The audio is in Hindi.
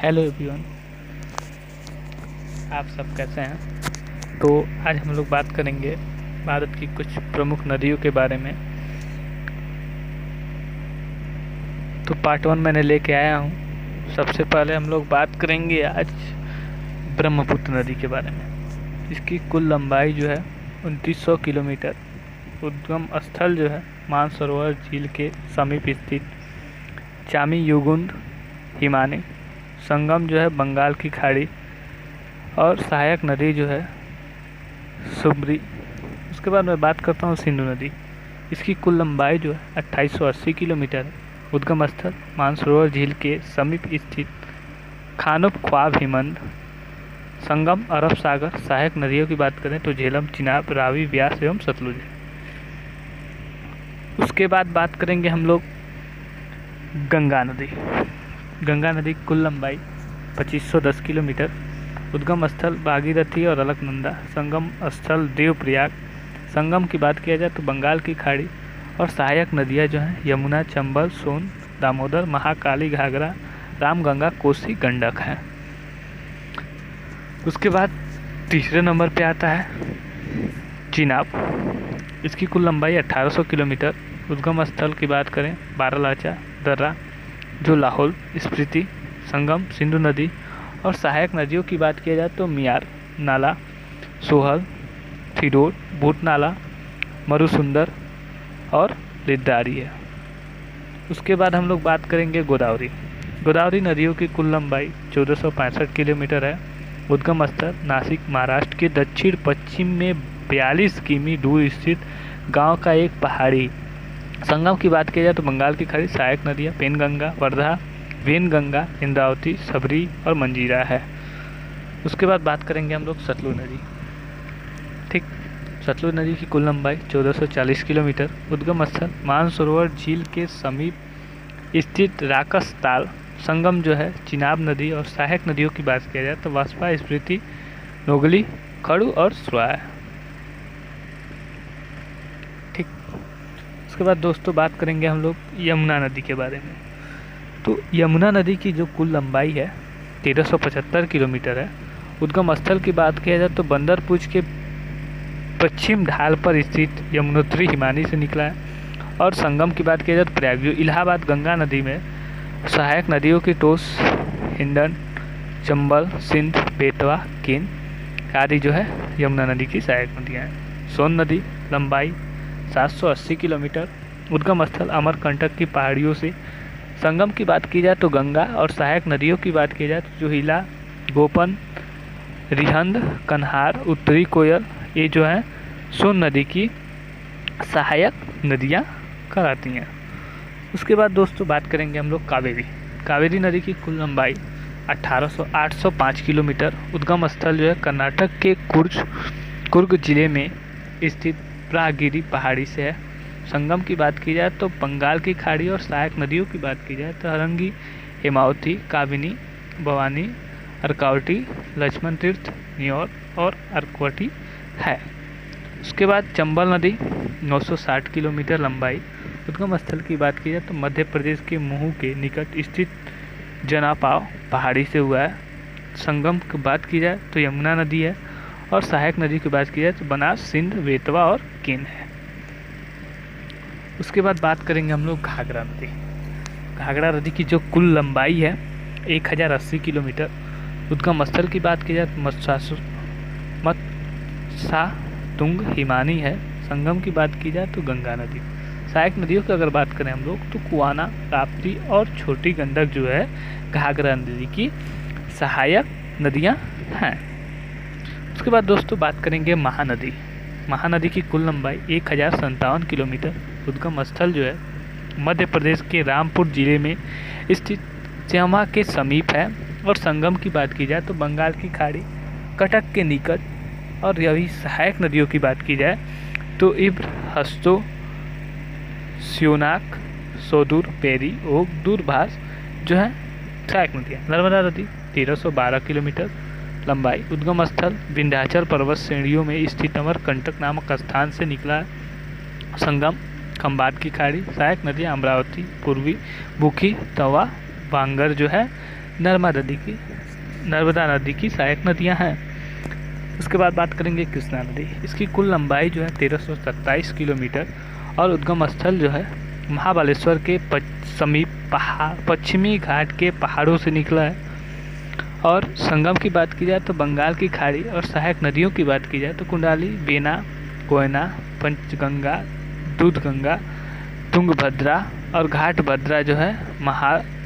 हेलो एवरीवन, आप सब कैसे हैं। तो आज हम लोग बात करेंगे भारत की कुछ प्रमुख नदियों के बारे में। तो पार्ट 1 मैंने लेके आया हूँ। सबसे पहले हम लोग बात करेंगे आज ब्रह्मपुत्र नदी के बारे में। इसकी कुल लंबाई जो है 2900 किलोमीटर। उद्गम स्थल जो है मानसरोवर झील के समीप स्थित चामी युगुंद हिमानी। संगम जो है बंगाल की खाड़ी और सहायक नदी जो है सुब्री। उसके बाद मैं बात करता हूँ सिंधु नदी। इसकी कुल लंबाई जो है 2880 किलोमीटर है। उद्गम स्थल मानसरोवर झील के समीप स्थित खानुप ख्वाब हिमंद। संगम अरब सागर। सहायक नदियों की बात करें तो झेलम, चिनाब, रावी, व्यास एवं सतलुज। उसके बाद बात करेंगे हम लोग गंगा नदी। गंगा नदी की कुल लंबाई 2510 किलोमीटर। उद्गम स्थल भागीरथी और अलकनंदा। संगम स्थल देवप्रयाग। संगम की बात किया जाए तो बंगाल की खाड़ी। और सहायक नदियां जो हैं यमुना, चंबल, सोन, दामोदर, महाकाली, घाघरा, रामगंगा, कोसी, गंडक है। उसके बाद तीसरे नंबर पे आता है चिनाब। इसकी कुल लंबाई 1800 किलोमीटर। उद्गम स्थल की बात करें बारालाचा, दर्रा, जो लाहौल, स्पीति। संगम सिंधु नदी। और सहायक नदियों की बात किया जाए तो मियार नाला, सोहल, थिरोड, भूत नाला, मरुसुंदर और लिद्दारी है। उसके बाद हम लोग बात करेंगे गोदावरी। गोदावरी नदियों की कुल लंबाई 1465 किलोमीटर है। उद्गम स्थल नासिक, महाराष्ट्र के दक्षिण पश्चिम में 42 किमी दूर स्थित गांव का एक पहाड़ी। संगम की बात की जाए तो बंगाल की खाड़ी। सहायक नदियाँ पेनगंगा, वर्धा, वेनगंगा, इंद्रावती, सबरी और मंजीरा है। उसके बाद बात करेंगे हम लोग सतलुज नदी। ठीक, सतलुज नदी की कुल लंबाई 1440 किलोमीटर। उद्गम स्थल मानसरोवर झील के समीप स्थित राकस ताल। संगम जो है चिनाब नदी। और सहायक नदियों की बात किया जाए तो वास्पा, स्पीति, नोगली, खड़ू और स्वाय। ठीक, उसके बाद दोस्तों बात करेंगे हम लोग यमुना नदी के बारे में। तो यमुना नदी की जो कुल लंबाई है 1375 किलोमीटर है। उद्गम स्थल की बात किया जाए तो बंदरपुर के पश्चिम ढाल पर स्थित यमुनोत्री हिमानी से निकला है। और संगम की बात किया जाए तो प्रयाग, जो इलाहाबाद गंगा नदी में। सहायक नदियों की टोस, हिंडन, चंबल, सिंध, बेतवा, केन आदि जो है यमुना नदी की सहायक नदियाँ हैं। सोन नदी लंबाई 780 किलोमीटर। उद्गम स्थल अमरकंटक की पहाड़ियों से। संगम की बात की जाए तो गंगा। और सहायक नदियों की बात की जाए तो जोहिला, गोपन, रिहंद, कन्हार, उत्तरी कोयल, ये जो है सोन नदी की सहायक नदियाँ कहलाती हैं। उसके बाद दोस्तों बात करेंगे हम लोग कावेरी। कावेरी नदी की कुल लंबाई 805 किलोमीटर। उद्गम स्थल जो है कर्नाटक के कुर्ग जिले में स्थित प्रागिरी पहाड़ी से है। संगम की बात की जाए तो बंगाल की खाड़ी। और सहायक नदियों की बात की जाए तो हरंगी, हेमावती, काबिनी, भवानी, अर्कावटी, लक्ष्मण तीर्थ, न्योर और अर्कवटी है। उसके बाद चंबल नदी 960 किलोमीटर लंबाई। उद्गम स्थल की बात की जाए तो मध्य प्रदेश के महू के निकट स्थित जनापाव पहाड़ी से हुआ है। संगम की बात की जाए तो यमुना नदी है। और सहायक नदी की बात की जाए तो बनास, सिंध, बेतवा और केन है। उसके बाद बात करेंगे हम लोग घाघरा नदी। घाघरा नदी की जो कुल लंबाई है 1080 किलोमीटर। उद्गम स्थल की बात की जाए तो मत्सातुंग हिमानी है। संगम की बात की जाए तो गंगा नदी। सहायक नदियों की अगर बात करें हम लोग तो कुआना, राप्ती और छोटी गंडक जो है घाघरा नदी की सहायक नदियां हैं। उसके बाद दोस्तों बात करेंगे महानदी। महानदी की कुल लंबाई 1057 किलोमीटर। उद्गम स्थल जो है मध्य प्रदेश के रामपुर जिले में स्थित च्यमा के समीप है। और संगम की बात की जाए तो बंगाल की खाड़ी, कटक के निकट। और यही सहायक नदियों की बात की जाए तो इब्र, हस्तो, स्योनाक, सोदूर, पेरी, ओक, दूरभाष जो है सहायक नदियाँ। नर्मदा नदी 1312 किलोमीटर लंबाई। उद्गम स्थल विंध्याचल पर्वत श्रेणियों में स्थित अमरकंटक नामक स्थान से निकला है। संगम खंबात की खाड़ी। सहायक नदियाँ अमरावती, पूर्वी, बुखी, तवा, बांगर जो है नर्मदा नदी की सहायक नदियाँ हैं। उसके बाद बात करेंगे कृष्णा नदी। इसकी कुल लंबाई जो है 1327 किलोमीटर और उद्गम स्थल जो है महाबलेश्वर के समीप पश्चिमी घाट के पहाड़ों से निकला है। और संगम की बात की जाए तो बंगाल की खाड़ी और सहायक नदियों की बात की जाए तो कुंडाली, बेना, कोयना, पंचगंगा, दूधगंगा, तुंगभद्रा और घाटभद्रा जो है